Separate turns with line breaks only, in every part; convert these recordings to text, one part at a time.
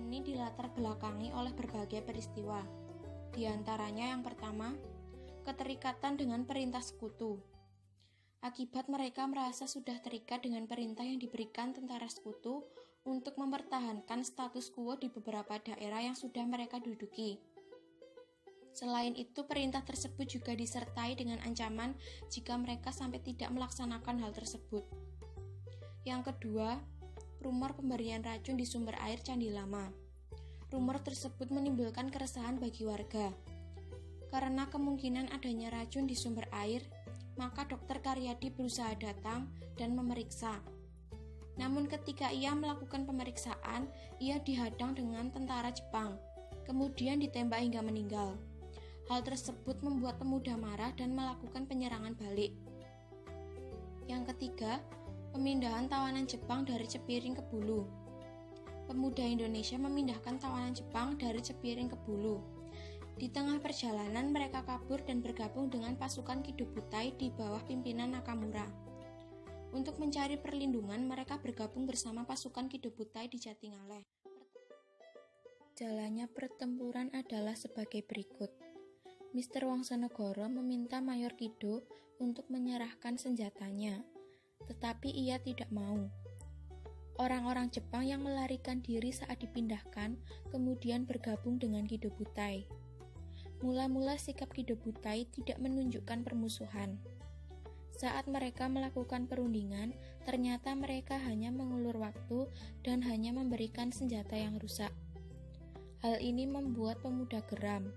ini dilatar belakangi oleh berbagai peristiwa. Di antaranya yang pertama, keterikatan dengan perintah sekutu. Akibat mereka merasa sudah terikat dengan perintah yang diberikan tentara sekutu untuk mempertahankan status quo di beberapa daerah yang sudah mereka duduki. Selain itu, perintah tersebut juga disertai dengan ancaman jika mereka sampai tidak melaksanakan hal tersebut. Yang kedua, rumor pemberian racun di sumber air Candi Lama. Rumor tersebut menimbulkan keresahan bagi warga. Karena kemungkinan adanya racun di sumber air, maka Dr. Karyadi berusaha datang dan memeriksa. Namun ketika ia melakukan pemeriksaan, ia dihadang dengan tentara Jepang, kemudian ditembak hingga meninggal. Hal tersebut membuat pemuda marah dan melakukan penyerangan balik. Yang ketiga, pemindahan tawanan Jepang dari Cepiring ke Bulu. Pemuda Indonesia memindahkan tawanan Jepang dari Cepiring ke Bulu. Di tengah perjalanan, mereka kabur dan bergabung dengan pasukan Kido Butai di bawah pimpinan Nakamura. Untuk mencari perlindungan, mereka bergabung bersama pasukan Kido Butai di Jatingaleh. Jalannya pertempuran adalah sebagai berikut. Mr. Wongsonegoro meminta Mayor Kido untuk menyerahkan senjatanya, tetapi ia tidak mau. Orang-orang Jepang yang melarikan diri saat dipindahkan kemudian bergabung dengan Kido Butai. Mula-mula sikap Kido Butai tidak menunjukkan permusuhan. Saat mereka melakukan perundingan, ternyata mereka hanya mengulur waktu dan hanya memberikan senjata yang rusak. Hal ini membuat pemuda geram.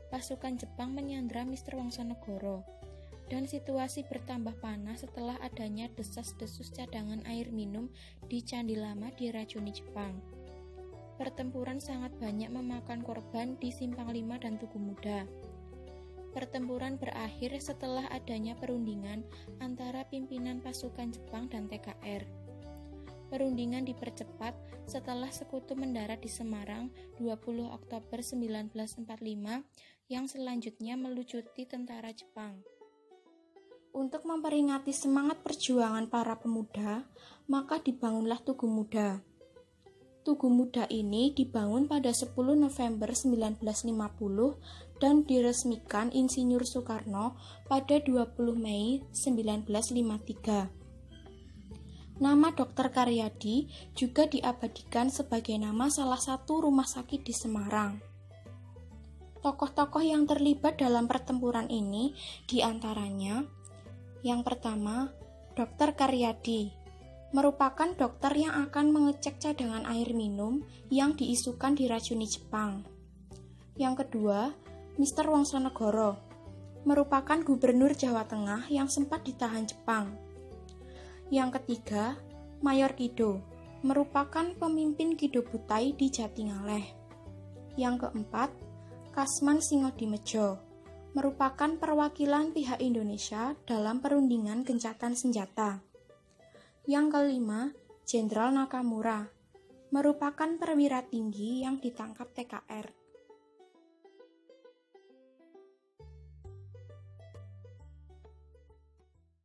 Pasukan Jepang menyandra Mr. Wongsonegoro, dan situasi bertambah panas setelah adanya desas-desus cadangan air minum di Candi Lama diracuni Jepang. Pertempuran sangat banyak memakan korban di Simpang 5 dan Tugu Muda. Pertempuran berakhir setelah adanya perundingan antara pimpinan pasukan Jepang dan TKR. Perundingan dipercepat setelah sekutu mendarat di Semarang 20 Oktober 1945 yang selanjutnya melucuti tentara Jepang. Untuk memperingati semangat perjuangan para pemuda, maka dibangunlah Tugu Muda. Tugu Muda ini dibangun pada 10 November 1950 dan diresmikan Insinyur Soekarno pada 20 Mei 1953. Nama Dr. Karyadi juga diabadikan sebagai nama salah satu rumah sakit di Semarang. Tokoh-tokoh yang terlibat dalam pertempuran ini diantaranya, yang pertama, Dr. Karyadi, merupakan dokter yang akan mengecek cadangan air minum yang diisukan diracuni Jepang. Yang kedua, Mr. Wongsonegoro, merupakan gubernur Jawa Tengah yang sempat ditahan Jepang. Yang ketiga, Mayor Kido, merupakan pemimpin Kido Butai di Jatingaleh. Yang keempat, Kasman Singodimedjo, merupakan perwakilan pihak Indonesia dalam perundingan gencatan senjata. Yang kelima, Jenderal Nakamura, merupakan perwira tinggi yang ditangkap TKR.